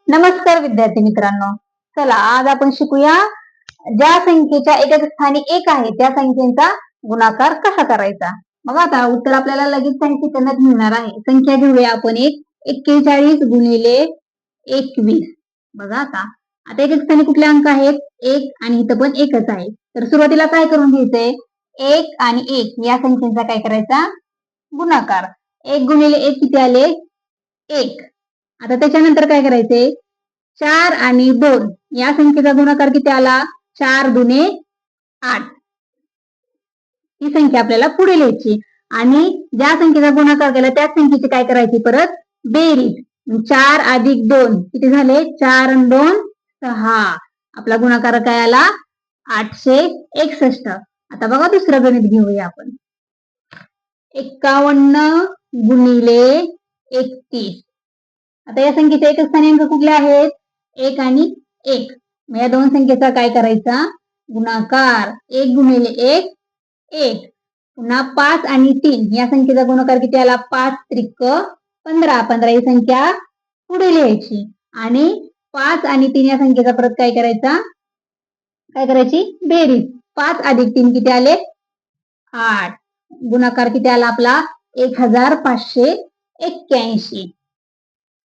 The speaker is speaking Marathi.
नमस्कार विद्यार्थी मित्रांनो, चला आज आपण शिकूया ज्या संख्येच्या एकक स्थानी एक आहे त्या संख्येचा गुणाकार कसा करायचा. बघा आता उत्तर आपल्याला लगेच काही सेकंदात मिळणार आहे. संख्या घेऊया आपण 41 गुणिले 21. बघा आता आता एकक स्थानी कुठले अंक आहेत? 1 आणि इथं पण एकच आहे. तर सुरुवातीला काय करून घ्यायचंय? 1 आणि 1 या संख्येचा काय करायचा? गुणाकार. 1 गुणिले 1 किती आले? 1. आता त्याच्यानंतर काय करायचे? 4 आणि 2 या संख्येचा गुणाकार किती आला? 4 दुने 8. ही संख्या आपल्याला पुढे लिहायची आणि ज्या संख्येचा गुणाकार केला त्याच संख्येची काय करायची? परत बेरीज. 4 अधिक 2 किती झाले? 4 आणि 2 6. आपला गुणाकार काय आला? 861. आता बघा दुसरं गणित घेऊया आपण. 51 गुणिले 31. आता या संख्येचे एकच स्थानी अंक कुठले आहेत? 1 आणि 1. मग या दोन संख्येचा काय करायचा? गुणाकार. 1 गुणिले 1 1. पुन्हा 5 आणि 3 या संख्येचा गुणाकार किती आला? 5 त्रिक 15. 15 ही संख्या पुढे लिहायची आणि 5 आणि 3 या संख्येचा परत काय करायचा? काय करायची? बेरीज. 5 अधिक 3 किती आले? 8. गुणाकार किती आला आपला? 1581.